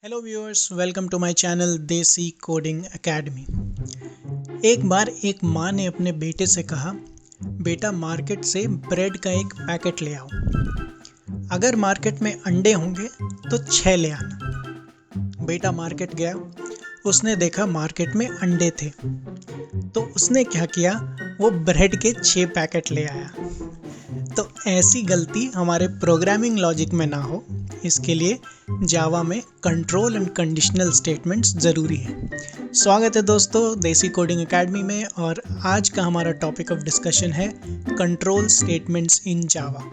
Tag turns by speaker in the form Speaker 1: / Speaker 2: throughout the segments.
Speaker 1: Hello viewers, welcome to my channel Desi coding academy. एक बार एक माँ ने अपने बेटे से कहा, बेटा मार्केट से ब्रेड का एक पैकेट ले आओ। अगर मार्केट में अंडे होंगे तो 6 ले आना। बेटा मार्केट गया, उसने देखा मार्केट में अंडे थे, तो उसने क्या किया, वो ब्रेड के 6 पैकेट ले आया। तो ऐसी गलती हमारे प्रोग्रामिंग लॉजिक में ना हो, इसके लिए जावा में कंट्रोल एंड कंडीशनल स्टेटमेंट्स ज़रूरी है। स्वागत है दोस्तों देसी कोडिंग एकेडमी में, और आज का हमारा टॉपिक ऑफ डिस्कशन है कंट्रोल स्टेटमेंट्स इन जावा।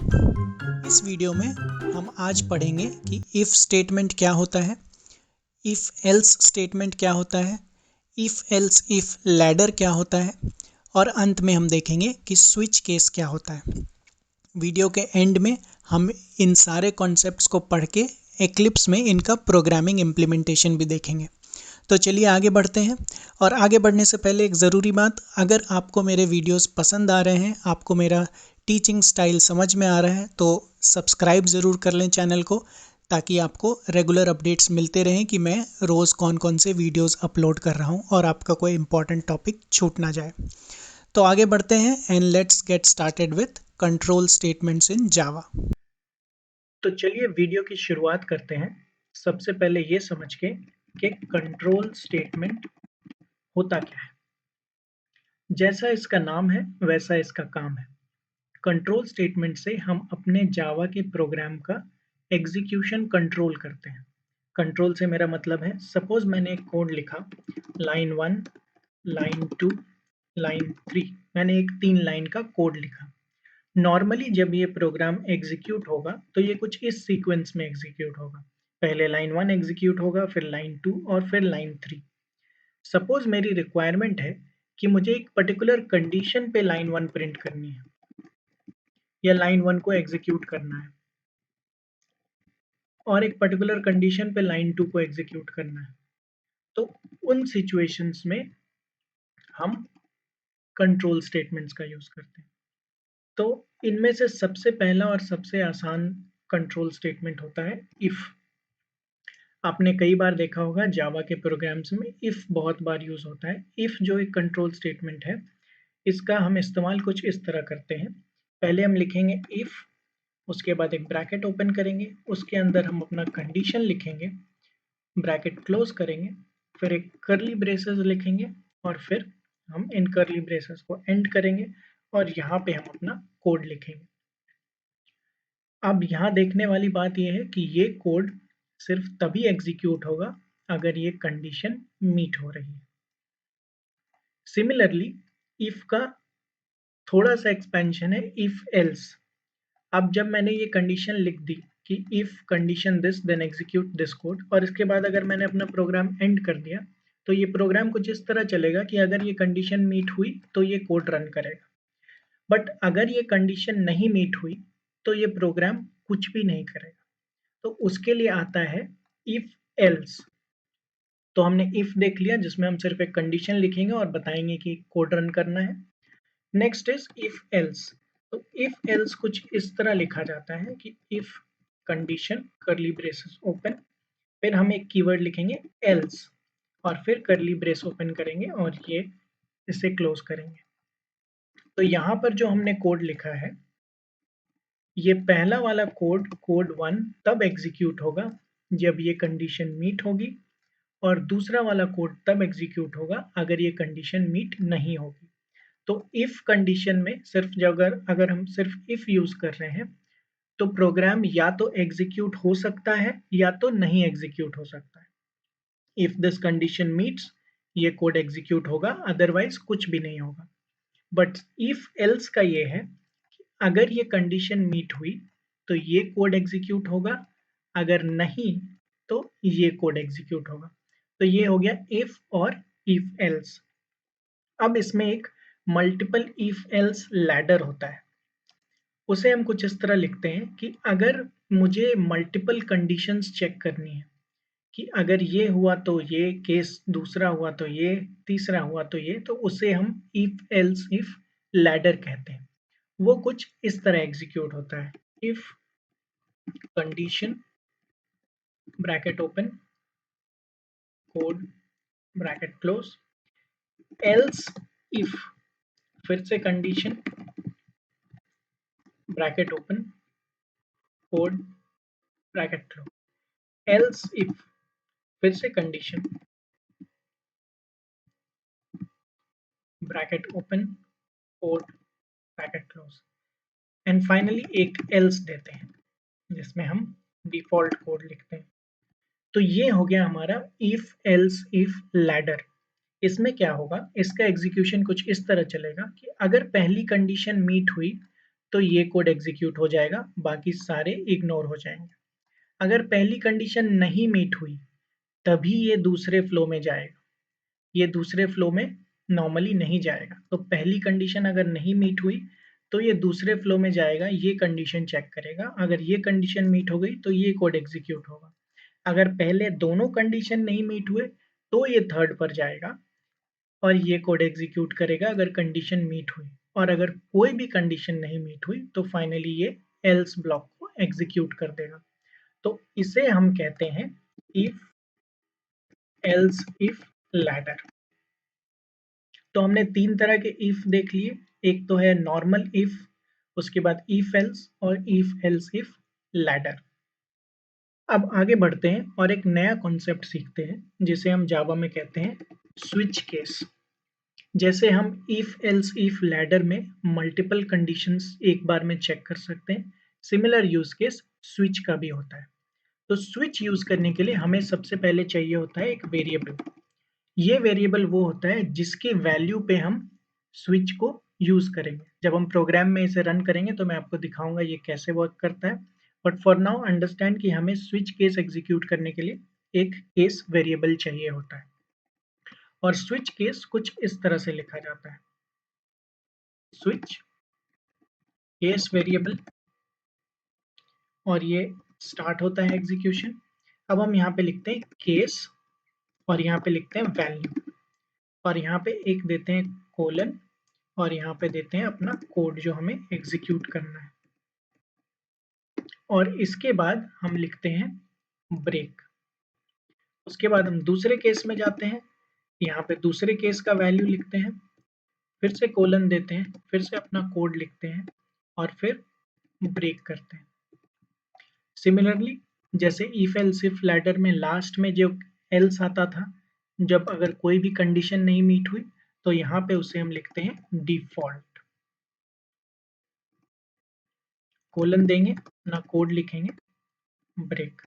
Speaker 1: इस वीडियो में हम आज पढ़ेंगे कि इफ़ स्टेटमेंट क्या होता है, इफ़ एल्स स्टेटमेंट क्या होता है, इफ़ एल्स इफ़ लैडर क्या होता है, और अंत में हम देखेंगे कि स्विच केस क्या होता है। वीडियो के एंड में हम इन सारे कॉन्सेप्ट्स को पढ़ के एक्लिप्स में इनका प्रोग्रामिंग इम्प्लीमेंटेशन भी देखेंगे। तो चलिए आगे बढ़ते हैं। और आगे बढ़ने से पहले एक ज़रूरी बात, अगर आपको मेरे वीडियोस पसंद आ रहे हैं, आपको मेरा टीचिंग स्टाइल समझ में आ रहा है, तो सब्सक्राइब ज़रूर कर लें चैनल को, ताकि आपको रेगुलर अपडेट्स मिलते रहें कि मैं रोज़ कौन कौन से वीडियोस अपलोड कर रहा हूं और आपका कोई इंपॉर्टेंट टॉपिक छूट ना जाए। तो आगे बढ़ते हैं and let's get started with control statements in Java. तो चलिए वीडियो की शुरुआत करते हैं। सबसे पहले ये समझ के कि कंट्रोल स्टेटमेंट होता क्या है। जैसा इसका नाम है वैसा इसका काम है। कंट्रोल स्टेटमेंट से हम अपने जावा के प्रोग्राम का एग्जीक्यूशन कंट्रोल करते हैं। कंट्रोल से मेरा मतलब है, सपोज मैंने एक कोड लिखा, लाइन 1, लाइन 2, लाइन 3, मैंने एक 3 लाइन का कोड लिखा। नॉर्मली जब ये प्रोग्राम एग्जीक्यूट होगा तो ये कुछ इस सीक्वेंस में एग्जीक्यूट होगा। पहले लाइन 1 एग्जीक्यूट होगा, फिर लाइन 2 और फिर लाइन 3। सपोज मेरी रिक्वायरमेंट है कि मुझे एक पर्टिकुलर कंडीशन पे लाइन 1 प्रिंट करनी है या लाइन 1 को एग्जीक्यूट करना है, और एक पर्टिकुलर कंडीशन पे लाइन 2 को एग्जीक्यूट करना है। तो उन सिचुएशंस में हम कंट्रोल स्टेटमेंट्स का यूज करते हैं। तो इनमें से सबसे पहला और सबसे आसान कंट्रोल स्टेटमेंट होता है इफ। आपने कई बार देखा होगा जावा के प्रोग्राम्स में इफ बहुत बार यूज होता है। इफ जो एक कंट्रोल स्टेटमेंट है, इसका हम इस्तेमाल कुछ इस तरह करते हैं। पहले हम लिखेंगे इफ, उसके बाद एक ब्रैकेट ओपन करेंगे, उसके अंदर हम अपना कंडीशन लिखेंगे, ब्रैकेट क्लोज करेंगे, फिर एक कर्ली ब्रेसेस लिखेंगे, और फिर हम इन कर्ली ब्रेसेस को एंड करेंगे, और यहाँ पे हम अपना कोड लिखेंगे। अब यहाँ देखने वाली बात यह है कि ये कोड सिर्फ तभी एग्जीक्यूट होगा अगर ये कंडीशन मीट हो रही है। सिमिलरली इफ का थोड़ा सा एक्सपेंशन है इफ एल्स। अब जब मैंने ये कंडीशन लिख दी कि if condition this then execute this code, और इसके बाद अगर मैंने अपना प्रोग्राम एंड कर दिया, तो ये प्रोग्राम कुछ इस तरह चलेगा कि अगर ये कंडीशन मीट हुई तो ये कोड रन करेगा। बट अगर ये कंडीशन नहीं मीट हुई तो ये प्रोग्राम कुछ भी नहीं करेगा। तो उसके लिए आता है इफ एल्स। तो हमने इफ देख लिया, जिसमें हम सिर्फ एक कंडीशन लिखेंगे और बताएंगे कि कोड रन करना है। Next is if else. तो इफ एल्स कुछ इस तरह लिखा जाता है कि if condition curly braces open, फिर हम एक कीवर्ड लिखेंगे एल्स, और फिर कर्ली ब्रेस ओपन करेंगे और ये इसे क्लोज करेंगे। तो यहाँ पर जो हमने कोड लिखा है, ये पहला वाला कोड, कोड 1, तब एग्जीक्यूट होगा जब ये कंडीशन मीट होगी, और दूसरा वाला कोड तब एग्जीक्यूट होगा अगर ये कंडीशन मीट नहीं होगी। तो इफ कंडीशन में सिर्फ अगर हम सिर्फ इफ यूज कर रहे हैं, तो प्रोग्राम या तो एग्जीक्यूट हो सकता है या तो नहीं एग्जीक्यूट हो सकता है। इफ दिस कंडीशन मीट्स, ये कोड एग्जीक्यूट होगा, अदरवाइज कुछ भी नहीं होगा। बट इफ एल्स का ये है, अगर ये कंडीशन मीट हुई तो ये कोड एग्जीक्यूट होगा, अगर नहीं तो ये कोड एग्जीक्यूट होगा। तो ये हो गया इफ और इफ एल्स। अब इसमें एक मल्टीपल इफ एल्स लैडर होता है। उसे हम कुछ इस तरह लिखते हैं कि अगर मुझे मल्टीपल कंडीशंस चेक करनी है, कि अगर ये हुआ तो ये केस, दूसरा हुआ तो ये, तीसरा हुआ तो ये, तो उसे हम इफ एल्स इफ लैडर कहते हैं। वो कुछ इस तरह एग्जीक्यूट होता है। If condition bracket open code bracket close, else if, फिर से condition bracket open, code bracket close, else if, फिर से condition bracket open, code bracket close, and finally एक एल्स देते हैं जिसमें हम डिफॉल्ट कोड लिखते हैं। तो ये हो गया हमारा इफ एल्स इफ लैडर। इसमें क्या होगा, इसका एग्जीक्यूशन कुछ इस तरह चलेगा कि अगर पहली कंडीशन मीट हुई तो ये कोड एग्जीक्यूट हो जाएगा, बाकी सारे इग्नोर हो जाएंगे। अगर पहली कंडीशन नहीं मीट हुई तभी ये दूसरे फ्लो में जाएगा, ये दूसरे फ्लो में नॉर्मली नहीं जाएगा। तो पहली कंडीशन अगर नहीं मीट हुई तो ये दूसरे फ्लो में जाएगा, ये कंडीशन चेक करेगा, अगर ये कंडीशन मीट हो गई तो ये कोड एग्जीक्यूट होगा। अगर पहले दोनों कंडीशन नहीं मीट हुए तो ये थर्ड पर जाएगा और ये कोड एग्जीक्यूट करेगा अगर कंडीशन मीट हुई, और अगर कोई भी कंडीशन नहीं मीट हुई तो फाइनली ये एल्स ब्लॉक को एग्जीक्यूट कर देगा। तो इसे हम कहते हैं इफ एल्स इफ लैडर। तो हमने तीन तरह के इफ देख लिए, एक तो है नॉर्मल इफ, उसके बाद इफ एल्स और इफ एल्स इफ लैडर। अब आगे बढ़ते हैं और एक नया कॉन्सेप्ट सीखते हैं जिसे हम जावा में कहते हैं स्विच केस। जैसे हम इफ एल्स इफ लैडर में मल्टीपल कंडीशंस एक बार में चेक कर सकते हैं, सिमिलर यूज केस स्विच का भी होता है। तो स्विच यूज करने के लिए हमें सबसे पहले चाहिए होता है एक वेरिएबल। ये वेरिएबल वो होता है जिसके वैल्यू पे हम स्विच को यूज करेंगे। जब हम प्रोग्राम में इसे रन करेंगे तो मैं आपको दिखाऊंगा ये कैसे वर्क करता है, बट फॉर नाउ अंडरस्टैंड कि हमें स्विच केस एग्जीक्यूट करने के लिए एक केस वेरिएबल चाहिए होता है। और स्विच केस कुछ इस तरह से लिखा जाता है, स्विच केस वेरिएबल, और ये स्टार्ट होता है एग्जीक्यूशन। अब हम यहाँ पे लिखते हैं केस और यहाँ पे लिखते हैं वैल्यू, और यहाँ पे एक देते हैं कोलन, और यहाँ पे देते हैं अपना कोड जो हमें एग्जीक्यूट करना है, और इसके बाद हम लिखते हैं ब्रेक। उसके बाद हम दूसरे केस में जाते हैं, यहाँ पे दूसरे केस का वैल्यू लिखते हैं, फिर से कोलन देते हैं, फिर से अपना कोड लिखते हैं और फिर ब्रेक करते हैं। सिमिलरली जैसे इफ एल्स इफ लैडर में लास्ट में जो एल्स आता था, जब अगर कोई भी कंडीशन नहीं मीट हुई तो यहाँ पे उसे हम लिखते हैं डिफॉल्ट, कोलन देंगे, अपना कोड लिखेंगे, ब्रेक।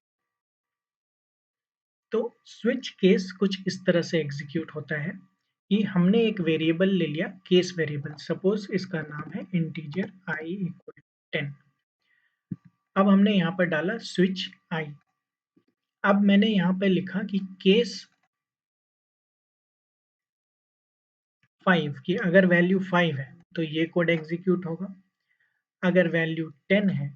Speaker 1: तो स्विच केस कुछ इस तरह से एग्जीक्यूट होता है कि हमने एक वेरिएबल ले लिया, केस वेरिएबल, सपोज इसका नाम है इंटीजर i इक्वल 10। अब हमने यहाँ पर डाला स्विच i। अब मैंने यहाँ पे लिखा कि केस 5 की अगर वैल्यू 5 है तो ये कोड एग्जीक्यूट होगा, अगर वैल्यू 10 है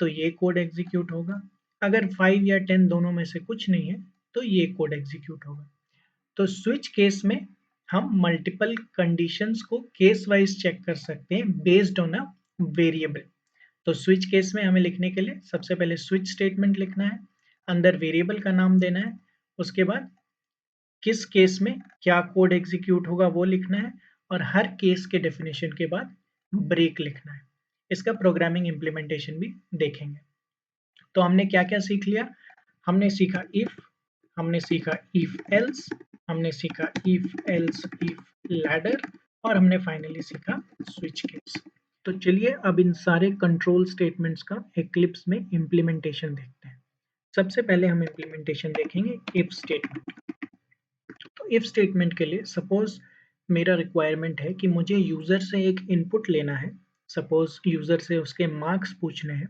Speaker 1: तो ये कोड एग्जीक्यूट होगा, अगर 5 या 10 दोनों में से कुछ नहीं है तो ये कोड एग्जीक्यूट होगा। तो स्विच केस में हम मल्टीपल कंडीशंस को केस वाइज चेक कर सकते हैं बेस्ड ऑन अ वेरिएबल। तो स्विच केस में हमें लिखने के लिए सबसे पहले स्विच स्टेटमेंट लिखना है, अंदर वेरिएबल का नाम देना है, उसके बाद किस केस में क्या कोड एग्जीक्यूट होगा वो लिखना है, और हर केस के डेफिनेशन के बाद ब्रेक लिखना है। इसका प्रोग्रामिंग इम्प्लीमेंटेशन भी देखेंगे। तो हमने क्या क्या सीख लिया, हमने सीखा इफ, हमने सीखा इफ एल्स, हमने सीखा इफ एल्स इफ लैडर, और हमने फाइनली सीखा स्विच केस। तो चलिए अब इन सारे कंट्रोल स्टेटमेंट्स का एक्लिप्स में इम्प्लीमेंटेशन देखते हैं। सबसे पहले हम इम्प्लीमेंटेशन देखेंगे इफ स्टेटमेंट। तो इफ स्टेटमेंट के लिए सपोज मेरा रिक्वायरमेंट है कि मुझे यूजर से एक इनपुट लेना है, सपोज यूजर से उसके मार्क्स पूछने हैं,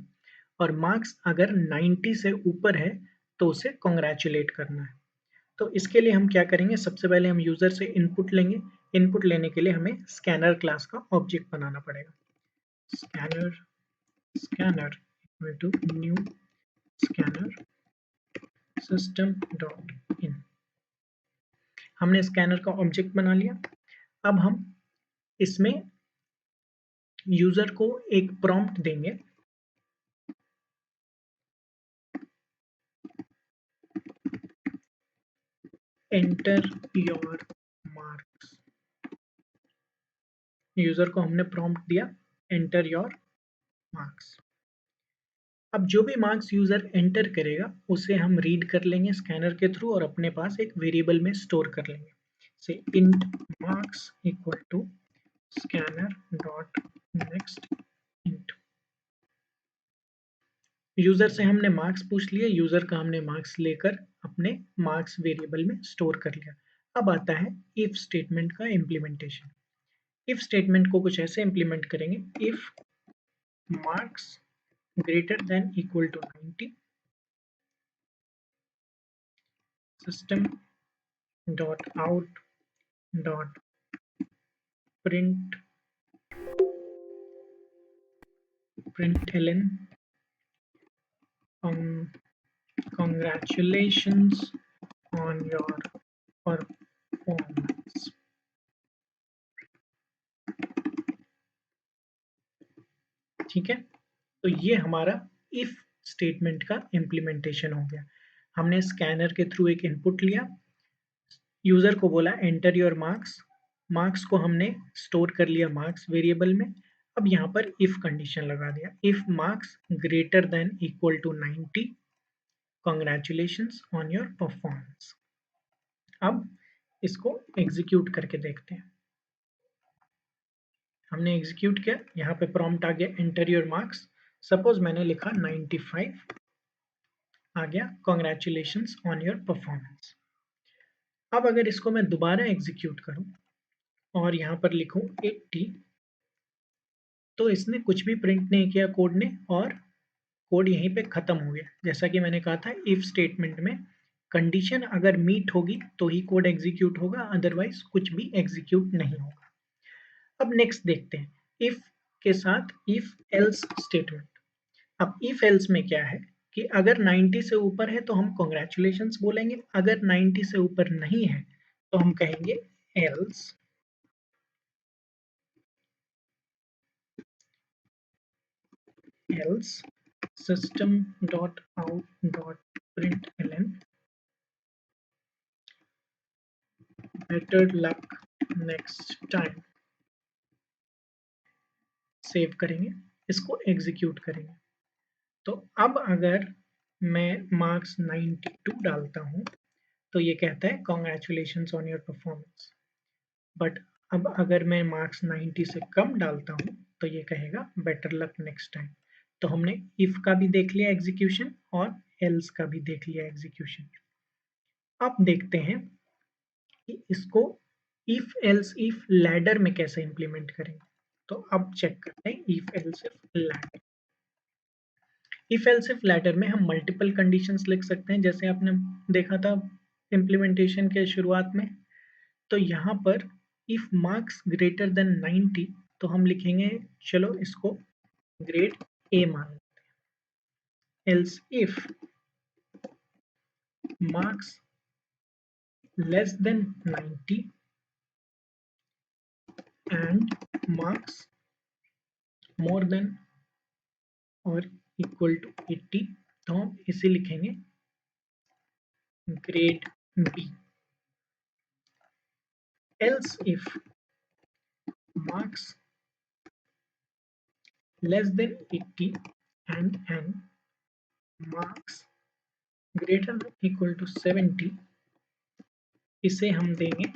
Speaker 1: और मार्क्स अगर 90 से ऊपर है तो उसे कॉन्ग्रेचुलेट करना है। तो इसके लिए हम क्या करेंगे, सबसे पहले हम यूजर से इनपुट लेंगे। इनपुट लेने के लिए हमें स्कैनर क्लास का ऑब्जेक्ट बनाना पड़ेगा, scanner scanner equal to new scanner system dot in. हमने स्कैनर का ऑब्जेक्ट बना लिया। अब हम इसमें यूजर को एक प्रॉम्प्ट देंगे, एंटर योर मार्क्स। यूजर को हमने प्रॉम्प्ट दिया एंटर योर मार्क्स। अब जो भी मार्क्स यूजर एंटर करेगा उसे हम रीड कर लेंगे स्कैनर के थ्रू और अपने पास एक वेरिएबल में स्टोर कर लेंगे। से int marks equal to scanner dot next int. User से हमने मार्क्स पूछ लिए, यूजर का हमने मार्क्स लेकर अपने मार्क्स वेरिएबल में स्टोर कर लिया। अब आता है इफ स्टेटमेंट का इम्प्लीमेंटेशन। इफ स्टेटमेंट को कुछ ऐसे इम्प्लीमेंट करेंगे, if marks greater than equal to 90 system dot out dot println congratulations on your performance। ठीक है, तो ये हमारा इफ स्टेटमेंट का इम्प्लीमेंटेशन हो गया। हमने स्कैनर के थ्रू एक इनपुट लिया, यूजर को बोला एंटर योर मार्क्स, मार्क्स को हमने स्टोर कर लिया मार्क्स वेरिएबल में। अब यहाँ पर इफ कंडीशन लगा दिया, if marks greater than equal to 90 congratulations on your performance. अब इसको एग्जीक्यूट करके देखते हैं। हमने एग्जीक्यूट किया, यहाँ पे प्रॉम्प्ट आ गया एंटर योर मार्क्स। सपोज मैंने लिखा 95, आ गया कॉन्ग्रेचुलेशंस ऑन योर परफॉर्मेंस। अब अगर इसको मैं दोबारा एग्जीक्यूट करूं और यहाँ पर लिखूं 80, तो इसने कुछ भी प्रिंट नहीं किया कोड ने और कोड यहीं पे खत्म हो गया। जैसा कि मैंने कहा था इफ स्टेटमेंट में कंडीशन अगर मीट होगी तो ही कोड एग्जीक्यूट होगा, अदरवाइज कुछ भी एग्जीक्यूट नहीं होगा। अब नेक्स्ट देखते हैं इफ के साथ इफ एल्स स्टेटमेंट। अब इफ एल्स में क्या है कि अगर 90 से ऊपर है तो हम कॉन्ग्रेचुलेशंस बोलेंगे, अगर 90 से ऊपर नहीं है तो हम कहेंगे else system.out.println better luck next time। Save करेंगे, इसको एग्जीक्यूट करेंगे। तो अब अगर मैं मार्क्स 92 डालता हूं तो ये कहता है congratulations on your performance. But अब अगर मैं मार्क्स 90 से कम डालता हूं तो ये कहेगा बेटर लक नेक्स्ट टाइम। तो हमने इफ का भी देख लिया एग्जीक्यूशन और एल्स का भी देख लिया एग्जीक्यूशन। अब देखते हैं कि इसको इफ एल्स इफ लैडर में कैसे इंप्लीमेंट करेंगे। तो अब चेक करते हैं if else if ladder. If else if ladder में हम मल्टीपल कंडीशंस लिख सकते हैं, जैसे आपने देखा था इम्प्लीमेंटेशन के शुरुआत में। तो यहाँ पर इफ मार्क्स ग्रेटर देन 90 तो हम लिखेंगे, चलो इसको ग्रेड ए मान लेते हैं। Else if marks less than 90 and marks more than और इक्वल टू 80 तो हम इसे लिखेंगे grade B. Else if marks less than 80 and marks greater than equal to 70, इसे हम देंगे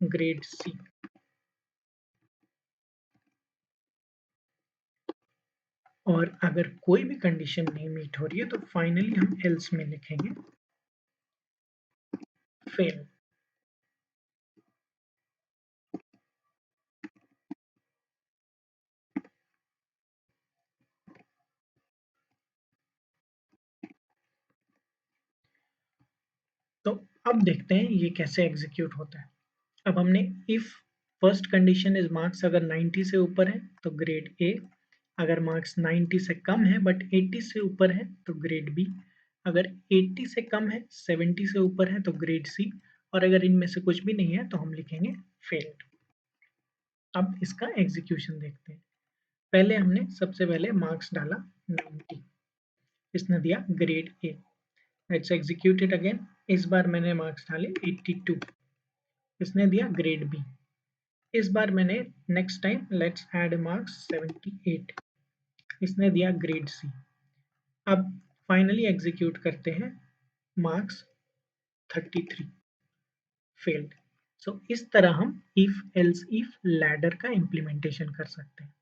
Speaker 1: ग्रेड सी। और अगर कोई भी कंडीशन नहीं मीट हो रही है तो फाइनली हम एल्स में लिखेंगे फेल। तो अब देखते हैं ये कैसे एग्जीक्यूट होता है। अब हमने if first condition is marks अगर 90 से ऊपर है तो ग्रेड ए, अगर मार्क्स 90 से कम है बट 80 से ऊपर है तो ग्रेड बी, अगर 80 से कम है 70 से ऊपर है तो ग्रेड सी, और अगर इनमें से कुछ भी नहीं है तो हम लिखेंगे फेल्ड। अब इसका एग्जीक्यूशन देखते हैं। पहले हमने सबसे पहले मार्क्स डाला 90, इसने दिया grade A. Let's execute it again. इस बार मैंने मार्क्स डाले 82, इसने दिया ग्रेड बी। इस बार मैंने next time let's add marks 78, इसने दिया ग्रेड सी। अब फाइनली एग्जीक्यूट करते हैं, मार्क्स 33, फेल्ड। सो इस तरह हम इफ एल्स इफ लैडर का इम्प्लीमेंटेशन कर सकते हैं।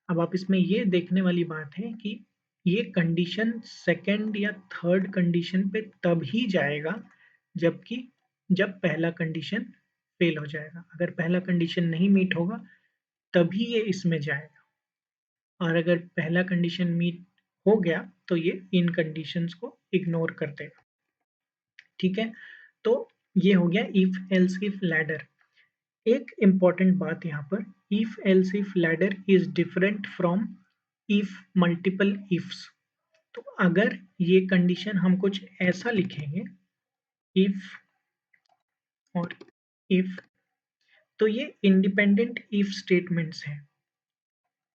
Speaker 1: अब आप इसमें ये देखने वाली बात है कि ये कंडीशन सेकंड या थर्ड कंडीशन पे तब ही जाएगा जबकि जब पहला कंडीशन फेल हो जाएगा। अगर पहला कंडीशन नहीं मीट होगा तभी ये इसमें जाएगा, और अगर पहला कंडीशन मीट हो गया तो ये इन कंडीशंस को इग्नोर कर देगा। ठीक है, तो ये हो गया इफ एल्स इफ लैडर। एक इम्पॉर्टेंट बात यहाँ पर, if else if ladder is different from if multiple ifs. तो अगर ये कंडीशन हम कुछ ऐसा लिखेंगे, इफ और इफ, तो ये इंडिपेंडेंट इफ स्टेटमेंट्स हैं।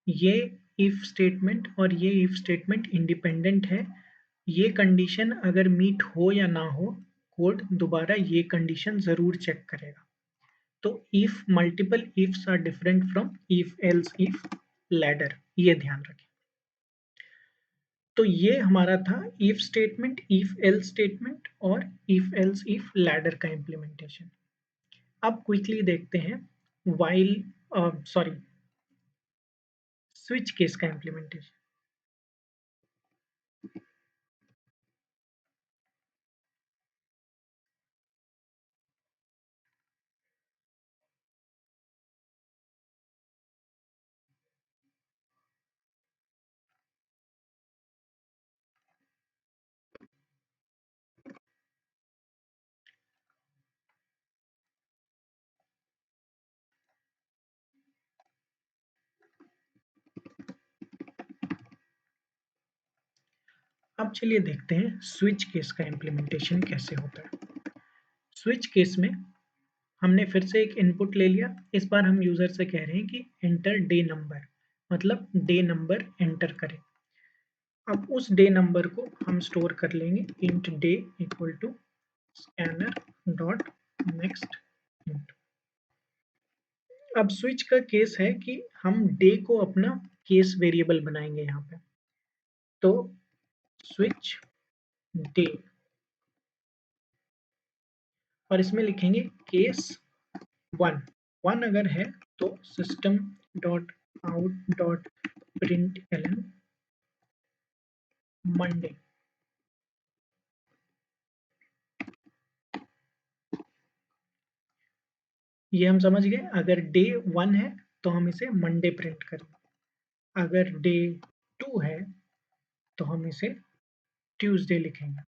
Speaker 1: ये इफ स्टेटमेंट और ये इफ स्टेटमेंट इंडिपेंडेंट है। ये कंडीशन अगर मीट हो या ना हो, कोड दोबारा ये कंडीशन जरूर चेक करेगा। तो if multiple ifs are different from if else if ladder, ये ध्यान रखें। तो ये हमारा था if statement, if else statement और इफ एल्स इफ लैडर का इम्प्लीमेंटेशन। अब क्विकली देखते हैं व्हाइल स्विच केस का इम्प्लीमेंटेशन। अब चलिए देखते हैं स्विच केस का इम्प्लीमेंटेशन कैसे होता है। स्विच केस में हमने फिर से एक इनपुट ले लिया। इस बार हम यूजर से कह रहे हैं कि एंटर डे नंबर, मतलब डे नंबर एंटर करें। अब उस डे नंबर को हम स्टोर कर लेंगे int day equal to scanner dot next int. अब स्विच का केस है कि हम डे को अपना केस वेरिएबल बनाएंगे यहाँ पे। तो स्विच डे, और इसमें लिखेंगे केस 1 अगर है तो system dot out dot println Monday. ये हम समझ गए, अगर डे 1 है तो हम इसे मंडे प्रिंट करेंगे, अगर डे 2 है तो हम इसे ट्यूसडे लिखेंगे,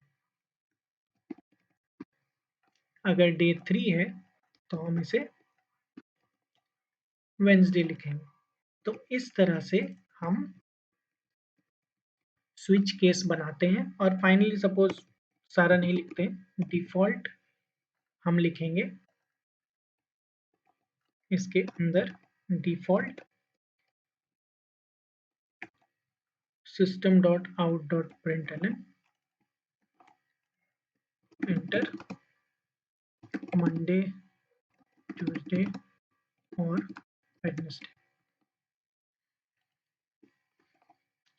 Speaker 1: अगर डे 3 है तो हम इसे वेंसडे लिखेंगे। तो इस तरह से हम स्विच केस बनाते हैं। और फाइनली सपोज सारा नहीं लिखते हैं, डिफॉल्ट हम लिखेंगे इसके अंदर default system dot out dot println enter Monday Tuesday और वेडनेसडे।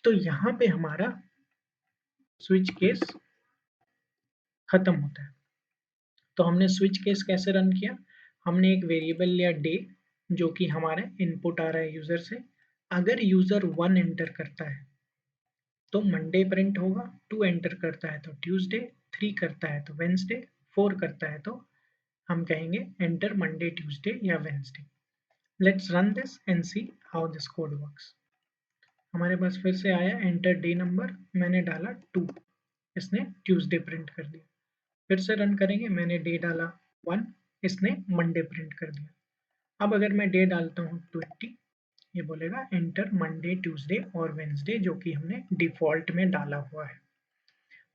Speaker 1: तो यहाँ पे हमारा स्विच केस खत्म होता है। तो हमने स्विच केस कैसे रन किया, हमने एक वेरिएबल लिया डे, जो कि हमारा इनपुट आ रहा है यूजर से। अगर यूजर 1 एंटर करता है तो मंडे प्रिंट होगा, 2 एंटर करता है तो ट्यूसडे, 3 करता है तो वेंसडे, 4 करता है तो हम कहेंगे एंटर मंडे ट्यूसडे या Wednesday. Let's run this and see how this code works. हमारे पास फिर से आया एंटर डे नंबर, मैंने डाला 2, इसने ट्यूसडे प्रिंट कर दिया। फिर से रन करेंगे, मैंने डे डाला 1, इसने मंडे प्रिंट कर दिया। अब अगर मैं डे डालता हूँ 20, ये बोलेगा एंटर मंडे ट्यूसडे और वेंसडे, जो कि हमने डिफॉल्ट में डाला हुआ है।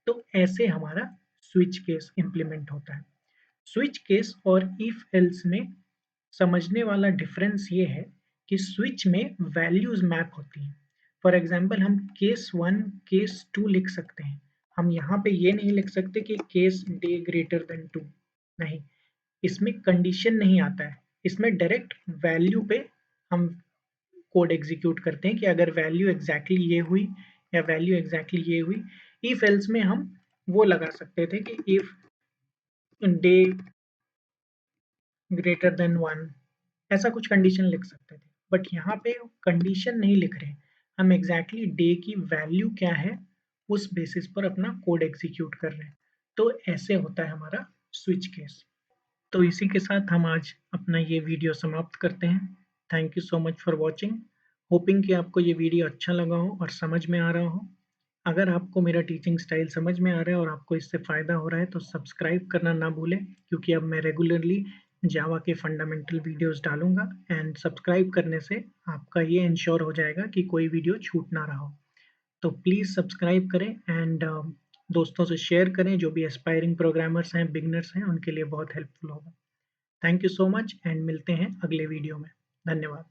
Speaker 1: तो ऐसे हमारा स्विच केस इंप्लीमेंट होता है। स्विच केस और इफ एल्स में समझने वाला डिफरेंस ये है कि स्विच में वैल्यूज मैप होती हैं। फॉर एग्जाम्पल हम केस 1 केस 2 लिख सकते हैं, हम यहाँ पे ये नहीं लिख सकते कि केस डे ग्रेटर देन 2, नहीं, इसमें कंडीशन नहीं आता है, इसमें डायरेक्ट वैल्यू पे हम कोड एग्जीक्यूट करते हैं कि अगर वैल्यू एग्जैक्टली ये हुई या वैल्यू एग्जैक्टली ये हुई। इफ एल्स में हम वो लगा सकते थे कि इफ डे ग्रेटर देन 1, ऐसा कुछ कंडीशन लिख सकते थे, बट यहाँ पे कंडीशन नहीं लिख रहे, हम एग्जैक्टली डे की वैल्यू क्या है उस बेसिस पर अपना कोड एग्जीक्यूट कर रहे हैं। तो ऐसे होता है हमारा स्विच केस। तो इसी के साथ हम आज अपना ये वीडियो समाप्त करते हैं। Thank you so much for watching. Hopping कि आपको ये वीडियो अच्छा लगा हो और समझ में आ रहा हो। अगर आपको मेरा टीचिंग स्टाइल समझ में आ रहा है और आपको इससे फ़ायदा हो रहा है तो सब्सक्राइब करना ना भूलें, क्योंकि अब मैं रेगुलरली जावा के फंडामेंटल वीडियोस डालूंगा एंड सब्सक्राइब करने से आपका ये इंश्योर हो जाएगा कि कोई वीडियो छूट ना रहा हो। तो प्लीज़ सब्सक्राइब करें एंड दोस्तों से शेयर करें, जो भी एस्पायरिंग प्रोग्रामर्स हैं, बिगनर्स हैं, उनके लिए बहुत हेल्पफुल होगा। Thank you so much and मिलते हैं अगले वीडियो में। धन्यवाद।